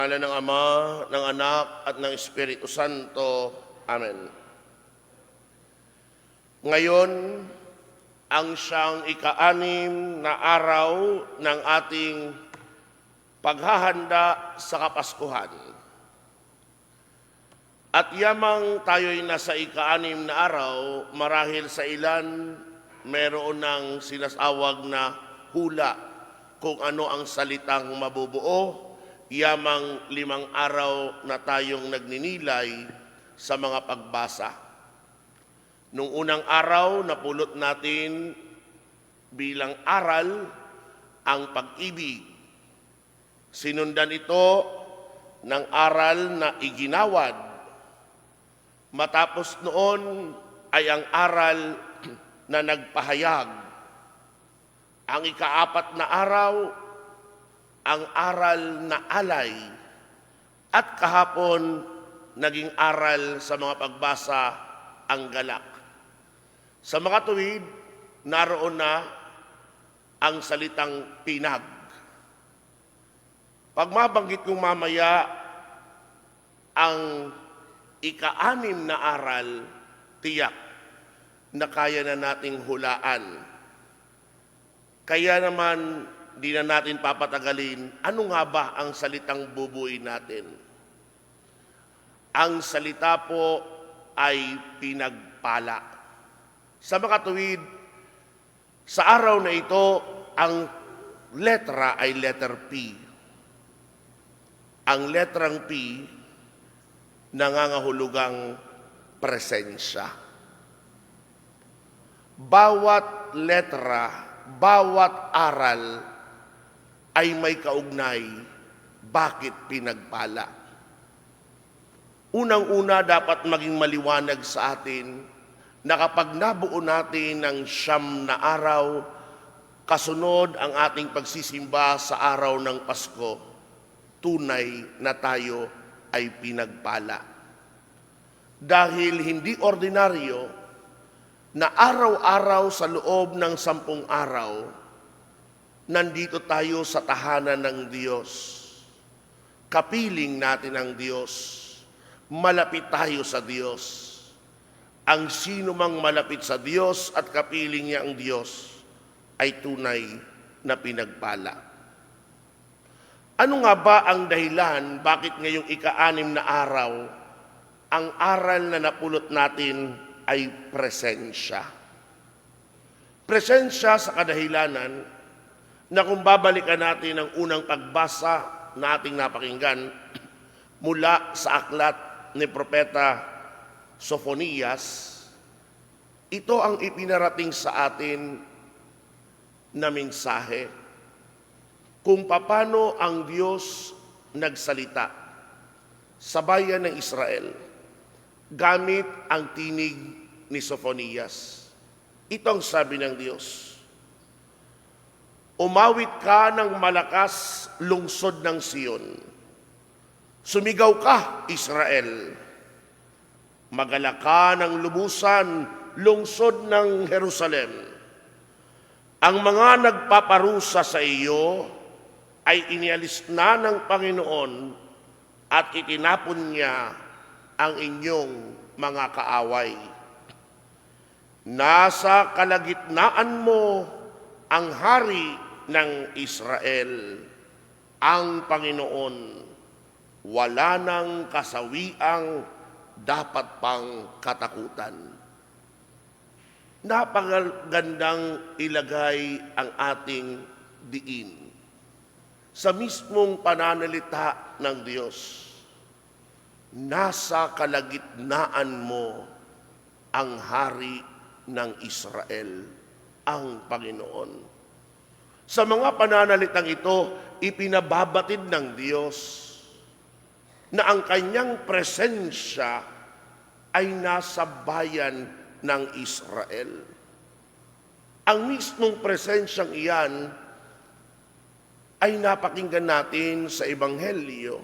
Ngalan ng Ama, ng Anak, at ng Espiritu Santo. Amen. Ngayon, ang siyang ika-anim na araw ng ating paghahanda sa Kapaskuhan. At yamang tayo'y nasa ika-anim na araw, marahil sa ilan, meron ng sinasawag na hula kung ano ang salitang mabubuo. Yamang 5 araw na tayong nagninilay sa mga pagbasa. Nung unang araw, napulot natin bilang aral ang pag-ibig. Sinundan ito ng aral na iginawad. Matapos noon ay ang aral na nagpahayag. Ang ika-4 na araw, ang aral na alay, at kahapon naging aral sa mga pagbasa ang galak. Sa mga tuwid, naroon na ang salitang pinag. Pag mabanggit kong mamaya ang ika-6 na aral, tiyak na kaya na nating hulaan. Kaya naman, di na natin papatagalin, ano nga ba ang salitang bubuin natin? Ang salita po ay pinagpala. Sa makatuwid, sa araw na ito, ang letra ay letter P. Ang letrang P, nangangahulugang presensya. Bawat letra, bawat aral, ay may kaugnay, bakit pinagpala. Unang-una, dapat maging maliwanag sa atin na kapag nabuo natin ng 9 na araw, kasunod ang ating pagsisimba sa araw ng Pasko, tunay na tayo ay pinagpala. Dahil hindi ordinaryo na araw-araw sa loob ng 10 araw, nandito tayo sa tahanan ng Diyos. Kapiling natin ang Diyos. Malapit tayo sa Diyos. Ang sino mang malapit sa Diyos at kapiling niya ang Diyos ay tunay na pinagpala. Ano nga ba ang dahilan bakit ngayong ika-6 na araw, ang aral na napulot natin ay presensya? Presensya sa kadahilanan na kung babalikan natin ang unang pagbasa na ating napakinggan mula sa aklat ni Propeta Sophonias, ito ang ipinarating sa atin na mensahe kung paano ang Diyos nagsalita sa bayan ng Israel gamit ang tinig ni Sophonias. Ito ang sabi ng Diyos: "Umawit ka ng malakas, lungsod ng Sion. Sumigaw ka, Israel. Magalak ka ng lubusan, lungsod ng Jerusalem. Ang mga nagpaparusa sa iyo ay inialis na ng Panginoon at itinapon niya ang inyong mga kaaway. Nasa kalagitnaan mo ang hari ng Israel, ang Panginoon. Wala nang kasawiang dapat pang katakutan." Napakagandang ilagay ang ating diin sa mismong pananalita ng Diyos. Nasa kalagitnaan mo ang hari ng Israel, ang Panginoon. Sa mga pananalitang ito, ipinababatid ng Diyos na ang kanyang presensya ay nasa bayan ng Israel. Ang mismong presensyang iyan ay napakinggan natin sa Ebanghelyo.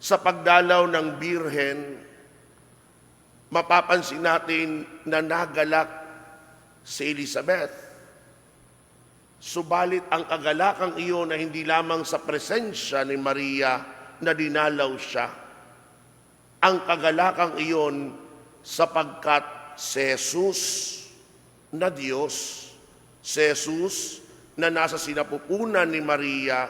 Sa pagdalaw ng Birhen, mapapansin natin na nagalak si Elizabeth. Subalit ang kagalakang iyon ay hindi lamang sa presensya ni Maria na dinalaw siya. Ang kagalakang iyon sapagkat si Jesus na Diyos, si Jesus na nasa sinapupunan ni Maria,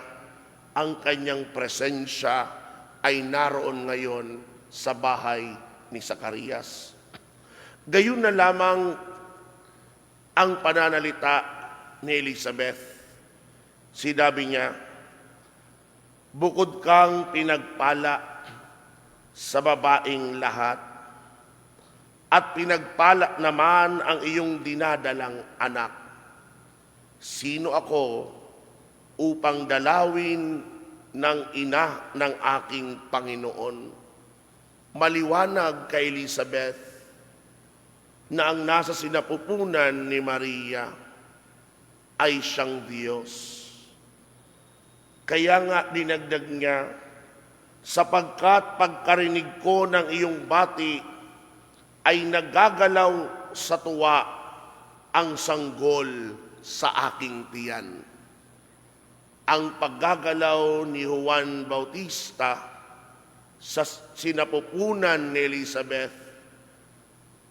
ang kanyang presensya ay naroon ngayon sa bahay ni Zacarias. Gayon na lamang ang pananalita ni Elizabeth. Sinabi niya, bukod kang pinagpala sa babaeng lahat, at pinagpala naman ang iyong dinadalang anak. Sino ako upang dalawin ng ina ng aking Panginoon? Maliwanag kay Elizabeth na ang nasa sinapupunan ni Maria ay siyang Diyos. Kaya nga dinagdag niya, sapagkat pagkarinig ko ng iyong bati ay nagagalaw sa tuwa ang sanggol sa aking tiyan. Ang paggagalaw ni Juan Bautista sa sinapupunan ni Elizabeth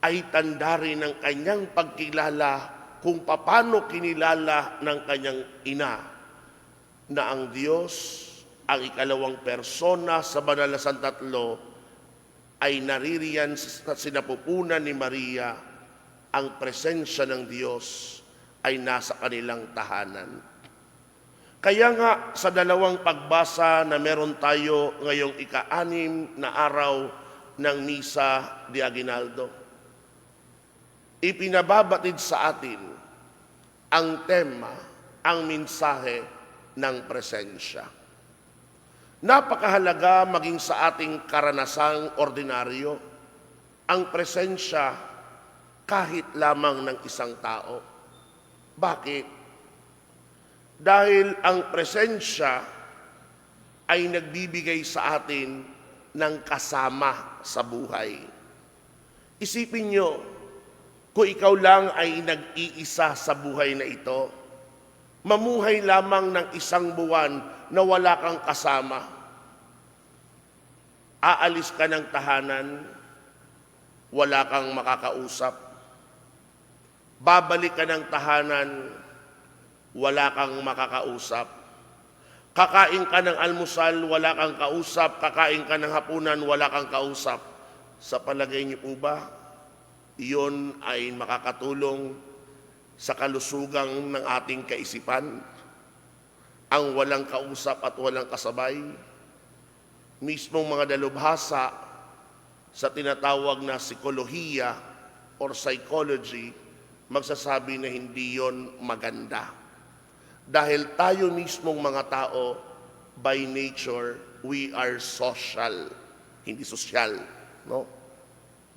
ay tanda rin ng kanyang pagkilala kung paano kinilala ng kanyang ina na ang Diyos, ang ikalawang persona sa banal na Santatlo, ay naririyan sa sinapupunan ni Maria. Ang presensya ng Diyos ay nasa kanilang tahanan. Kaya nga sa dalawang pagbasa na meron tayo ngayong ika-6 na araw ng Misa de Aguinaldo, ipinababatid sa atin ang tema, ang mensahe ng presensya. Napakahalaga maging sa ating karanasang ordinaryo ang presensya kahit lamang ng isang tao. Bakit? Dahil ang presensya ay nagbibigay sa atin ng kasama sa buhay. Isipin nyo, kung ikaw lang ay nag-iisa sa buhay na ito, mamuhay lamang ng isang buwan na wala kang kasama. Aalis ka ng tahanan, wala kang makakausap. Babalik ka ng tahanan, wala kang makakausap. Kakain ka ng almusal, wala kang kausap. Kakain ka ng hapunan, wala kang kausap. Sa palagay niyo po ba, iyon ay makakatulong sa kalusugang ng ating kaisipan? Ang walang kausap at walang kasabay? Mismong mga dalubhasa sa tinatawag na psikolohiya or psychology, magsasabi na hindi yon maganda. Dahil tayo mismong mga tao, by nature, we are social. Hindi social, no?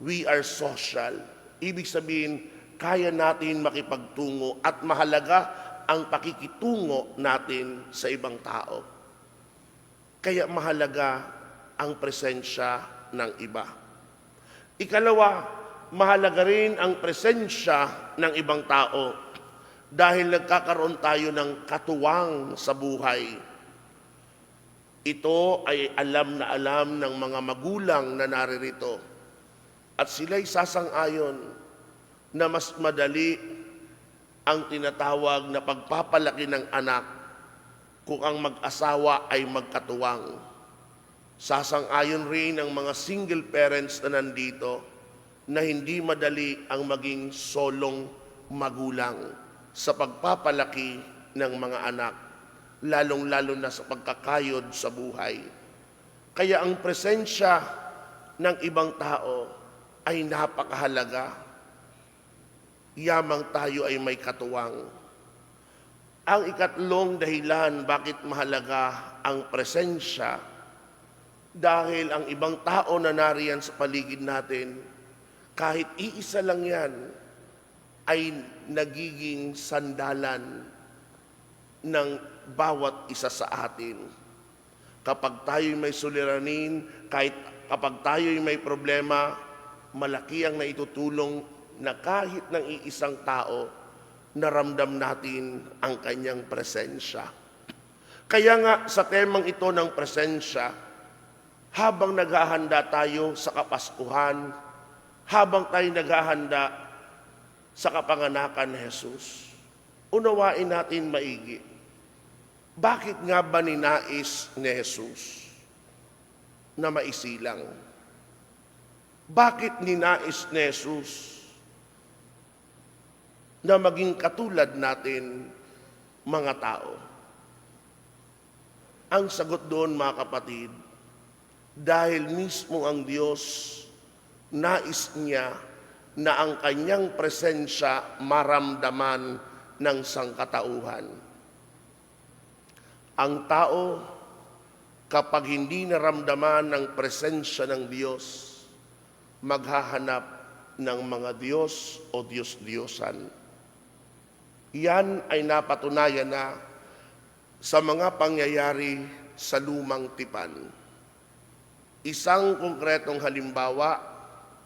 We are social. Ibig sabihin, kaya natin makipagtungo at mahalaga ang pakikitungo natin sa ibang tao. Kaya mahalaga ang presensya ng iba. Ikalawa, mahalaga rin ang presensya ng ibang tao dahil nagkakaroon tayo ng katuwang sa buhay. Ito ay alam na alam ng mga magulang na naririto. At sila'y sasang-ayon na mas madali ang tinatawag na pagpapalaki ng anak kung ang mag-asawa ay magkatuwang. Sasang-ayon rin ang mga single parents na nandito na hindi madali ang maging solong magulang sa pagpapalaki ng mga anak, lalong-lalo na sa pagkakayod sa buhay. Kaya ang presensya ng ibang tao ay napakahalaga. Yamang tayo ay may katuwang. Ang ikatlong dahilan bakit mahalaga ang presensya, dahil ang ibang tao na nariyan sa paligid natin, kahit iisa lang yan, ay nagiging sandalan ng bawat isa sa atin. Kapag tayo'y may suliranin, kahit kapag tayo'y may problema, malaki ang naitutulong na kahit ng iisang tao naramdam natin ang kanyang presensya. Kaya nga sa temang ito ng presensya, habang naghahanda tayo sa Kapaskuhan, habang tayo naghahanda sa kapanganakan ni Jesus, unawain natin maigi. Bakit nga ba ninais ni Jesus na maisilang? Bakit ninais ni Jesus na maging katulad natin mga tao? Ang sagot doon, mga kapatid, dahil mismo ang Diyos, nais niya na ang kanyang presensya maramdaman ng sangkatauhan. Ang tao, kapag hindi naramdaman ng presensya ng Diyos, maghahanap ng mga Diyos o Diyos-Diyosan. Yan ay napatunayan na sa mga pangyayari sa lumang tipan. Isang konkretong halimbawa,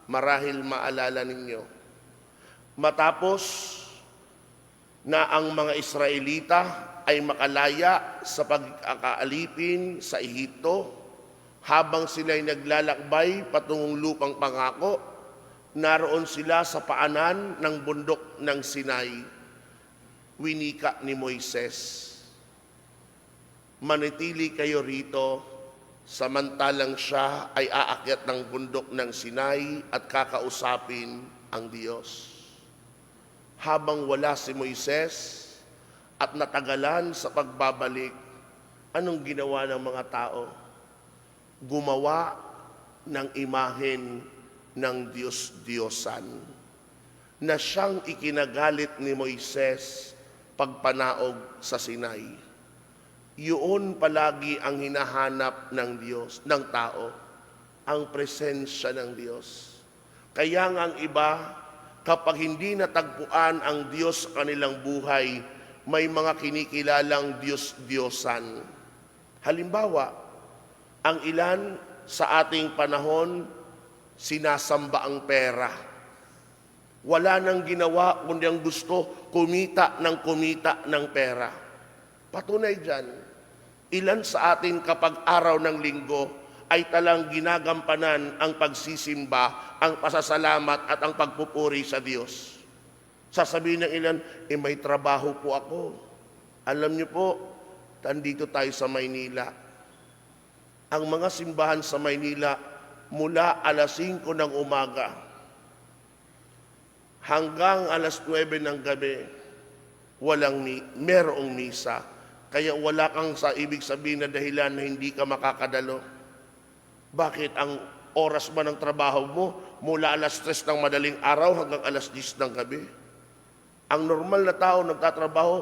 marahil maalala ninyo. Matapos na ang mga Israelita ay makalaya sa pagkakaalipin sa Ehipto, habang sila'y naglalakbay patungong lupang pangako, naroon sila sa paanan ng bundok ng Sinai. Winika ni Moises, manitili kayo rito, samantalang siya ay aakyat ng bundok ng Sinai at kakausapin ang Diyos. Habang wala si Moises at natagalan sa pagbabalik, anong ginawa ng mga tao? Gumawa ng imahen ng Diyos-Diyosan na siyang ikinagalit ni Moises pagpanaog sa Sinai. Yun palagi ang hinahanap ng Diyos, ng tao, ang presensya ng Diyos. Kaya nga ang iba, kapag hindi natagpuan ang Diyos sa kanilang buhay, may mga kinikilalang Diyos-Diyosan. Halimbawa, ang ilan sa ating panahon, sinasamba ang pera. Wala nang ginawa kundi ang gusto, kumita ng pera. Patunay dyan, ilan sa atin kapag araw ng linggo ay talang ginagampanan ang pagsisimba, ang pasasalamat at ang pagpupuri sa Diyos. Sasabihin ng ilan, may trabaho po ako. Alam niyo po, nandito tayo sa Maynila. Ang mga simbahan sa Maynila, mula alas 5 ng umaga hanggang alas 9 ng gabi, merong misa. Kaya wala kang sa ibig sabihin na dahilan na hindi ka makakadalo. Bakit? Ang oras ba ng trabaho mo mula alas 3 ng madaling araw hanggang alas 10 ng gabi? Ang normal na tao nagtatrabaho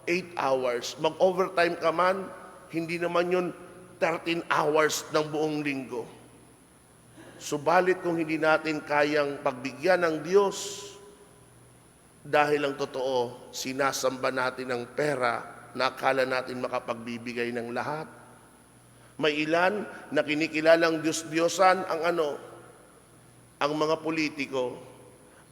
8 hours. Mag-overtime ka man, hindi naman yun 13 hours ng buong linggo. Subalit kung hindi natin kayang pagbigyan ng Diyos, dahil ang totoo, sinasamba natin ang pera na akala natin makapagbibigay ng lahat. May ilan na kinikilalang Diyos-Diyosan ang mga politiko,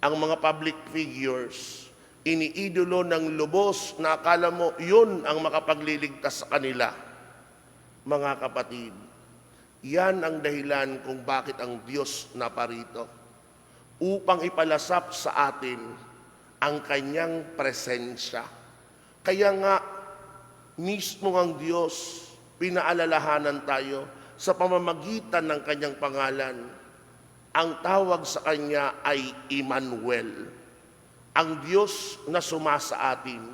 ang mga public figures, iniidolo ng lubos na akala mo yun ang makapagliligtas sa kanila. Mga kapatid, yan ang dahilan kung bakit ang Diyos naparito, upang ipalasap sa atin ang kanyang presensya. Kaya nga, mismo ang Diyos, pinaalalahanan tayo sa pamamagitan ng kanyang pangalan. Ang tawag sa kanya ay Emmanuel, ang Diyos na sumasa atin,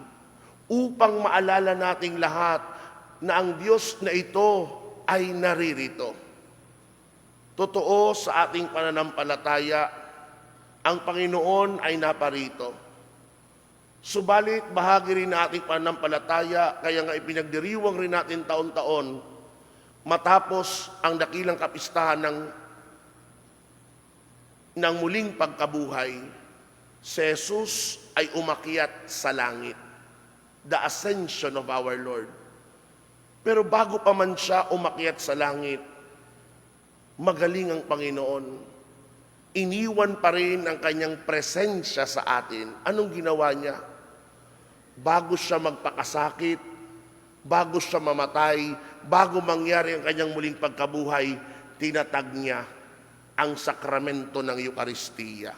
upang maalala nating lahat na ang Diyos na ito ay naririto. Totoo sa ating pananampalataya, ang Panginoon ay naparito. Subalit, bahagi rin na ating pananampalataya, kaya nga ipinagdiriwang rin natin taon-taon, matapos ang dakilang kapistahan ng muling pagkabuhay, si Jesus ay umakyat sa langit. The ascension of our Lord. Pero bago pa man siya umakyat sa langit, magaling ang Panginoon. Iniwan pa rin ang kanyang presensya sa atin. Anong ginawa niya? bago siya magpakasakit, bago siya mamatay, bago mangyari ang kanyang muling pagkabuhay, tinatag niya ang sakramento ng Eukaristiya.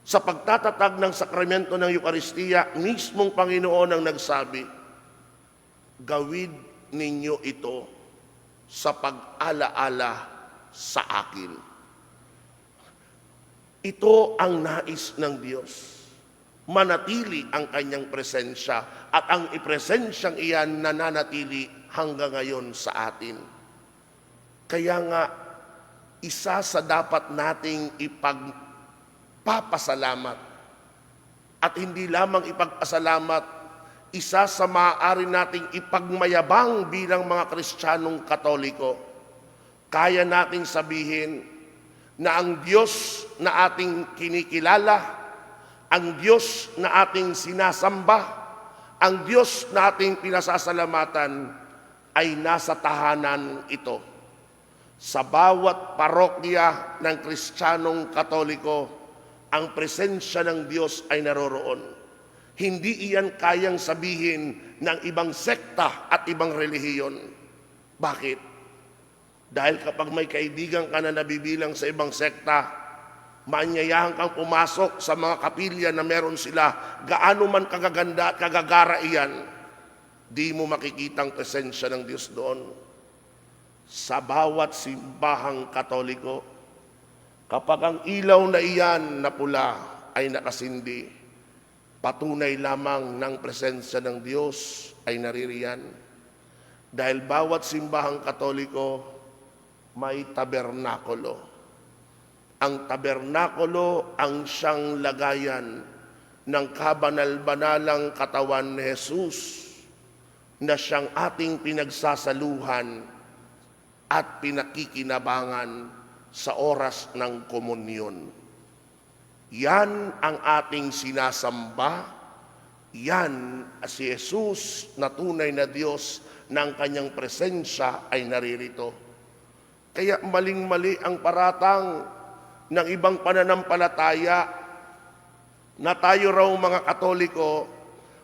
Sa pagtatatag ng sakramento ng Eukaristiya, mismong Panginoon ang nagsabi, gawin ninyo ito sa pag-alaala sa akin. Ito ang nais ng Diyos. Manatili ang kanyang presensya at ang ipresensyang iyan nananatili hanggang ngayon sa atin. Kaya nga, isa sa dapat nating ipagpapasalamat at hindi lamang ipagpasalamat, isa sa maaari nating ipagmayabang bilang mga Kristiyanong Katoliko. Kaya nating sabihin na ang Diyos na ating kinikilala, ang Diyos na ating sinasamba, ang Diyos na ating pinasasalamatan ay nasa tahanan ito. Sa bawat parokya ng Kristiyanong Katoliko, ang presensya ng Diyos ay naroroon. Hindi iyan kayang sabihin ng ibang sekta at ibang relihiyon. Bakit? Dahil kapag may kaibigan ka na nabibilang sa ibang sekta, maanyayahan kang pumasok sa mga kapilya na meron sila, gaano man kagaganda at kagagara iyan, di mo makikitang presensya ng Diyos doon. Sa bawat simbahang Katoliko, kapag ang ilaw na iyan na pula ay nakasindi, patunay lamang ng presensya ng Diyos ay naririyan. Dahil bawat simbahang Katoliko may tabernakulo. Ang tabernakulo ang siyang lagayan ng kabanal-banalang katawan ni Jesus na siyang ating pinagsasaluhan at pinakikinabangan sa oras ng komunyon. Yan ang ating sinasamba. Yan si Jesus na tunay na Diyos na ang kanyang presensya ay naririto. Kaya maling-mali ang paratang ng ibang pananampalataya na tayo raw mga Katoliko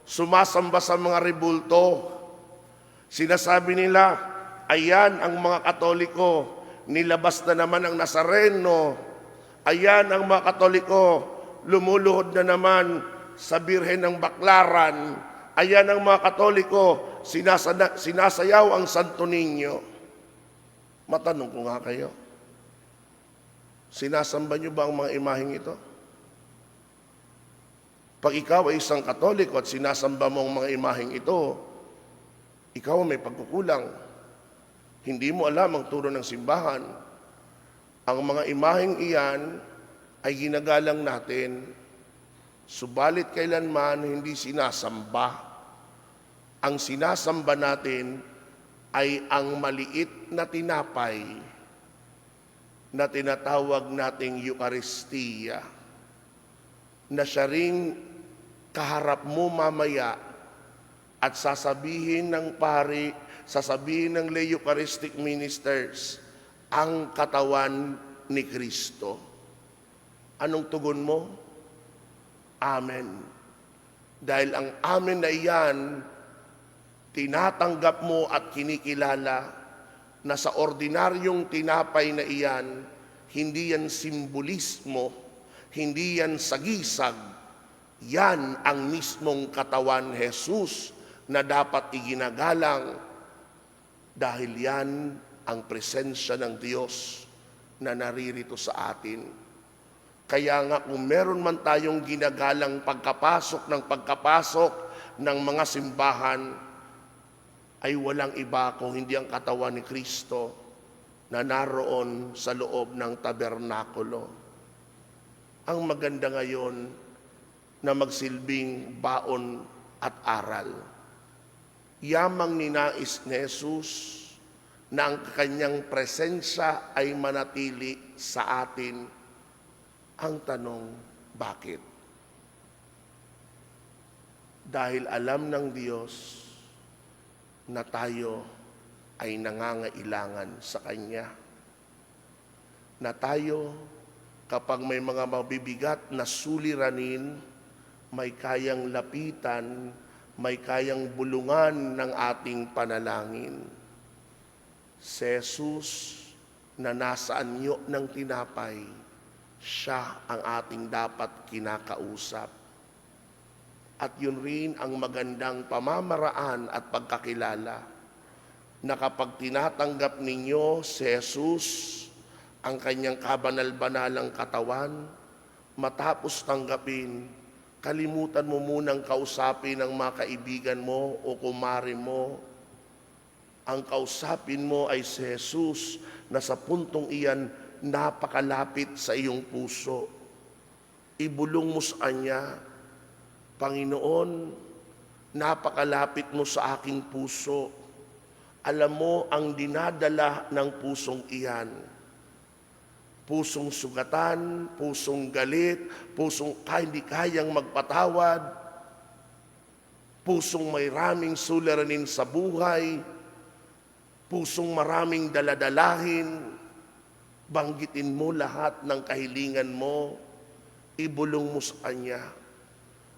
sumasamba sa mga rebulto. Sinasabi nila, ayan ang mga Katoliko, nilabas na naman ang Nazareno. Ayan ang mga Katoliko, lumuluhod na naman sa Birhen ng Baklaran. Ayan ang mga Katoliko, sinasayaw ang Santo Niño. Matanong ko nga kayo, sinasamba niyo ba ang mga imaheng ito? Pag ikaw ay isang Katoliko at sinasamba mo ang mga imaheng ito, ikaw may pagkukulang. Hindi mo alam ang turo ng simbahan. Ang mga imaheng iyan ay ginagalang natin, subalit kailanman hindi sinasamba. Ang sinasamba natin ay ang maliit na tinapay na tinatawag nating Eukaristiya, na siya ring kaharap mo mamaya at sasabihin ng pari, sasabihin ng lay Eucharistic ministers, ang katawan ni Kristo. Anong tugon mo? Amen. Dahil ang amen na iyan, tinatanggap mo at kinikilala na sa ordinaryong tinapay na iyan, hindi yan simbolismo, hindi yan sagisag, yan ang mismong katawan Jesus na dapat iginagalang dahil yan ang presensya ng Diyos na naririto sa atin. Kaya nga kung meron man tayong ginagalang pagkapasok ng mga simbahan, ay walang iba kung hindi ang katawan ni Kristo na naroon sa loob ng tabernakulo. Ang maganda ngayon na magsilbing baon at aral. Yamang ninais ni Jesus na ang kanyang presensya ay manatili sa atin. Ang tanong, bakit? Dahil alam ng Diyos na tayo ay nangangailangan sa Kanya. Na tayo, kapag may mga mabibigat na suliranin, may kayang lapitan, may kayang bulungan ng ating panalangin. Si Jesus na nasa anyo ng tinapay, siya ang ating dapat kinakausap. At yun rin ang magandang pamamaraan at pagkakilala na kapag tinatanggap ninyo si Jesus, ang kanyang kabanal-banalang katawan, matapos tanggapin, kalimutan mo munang kausapin ang mga kaibigan mo o kumare mo. Ang kausapin mo ay si Jesus na sa puntong iyan napakalapit sa iyong puso. Ibulong mo sa Kanya, Panginoon, napakalapit mo sa aking puso. Alam mo ang dinadala ng pusong iyan. Pusong sugatan, pusong galit, pusong hindi kayang magpatawad, pusong may raming suliranin sa buhay, pusong maraming daladalahin. Banggitin mo lahat ng kahilingan mo, ibulong mo sa Kanya.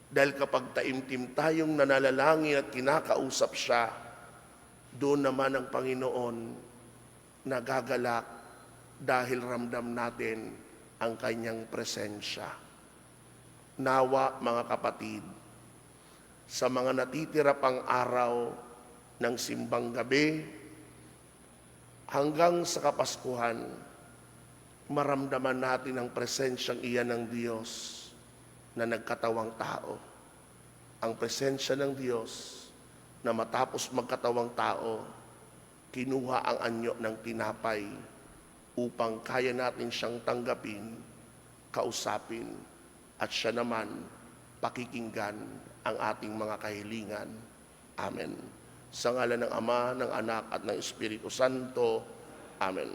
Dahil kapag taimtim tayong nanalangin at kinakausap siya, doon naman ang Panginoon nagagalak dahil ramdam natin ang Kanyang presensya. Nawa, mga kapatid, sa mga natitira pang araw ng simbang gabi hanggang sa Kapaskuhan, maramdaman natin ang presensyang iyan ng Diyos na nagkatawang tao. Ang presensya ng Diyos na matapos magkatawang tao, kinuha ang anyo ng tinapay upang kaya natin siyang tanggapin, kausapin, at siya naman pakikinggan ang ating mga kahilingan. Amen. Sa ngalan ng Ama, ng Anak, at ng Espiritu Santo. Amen.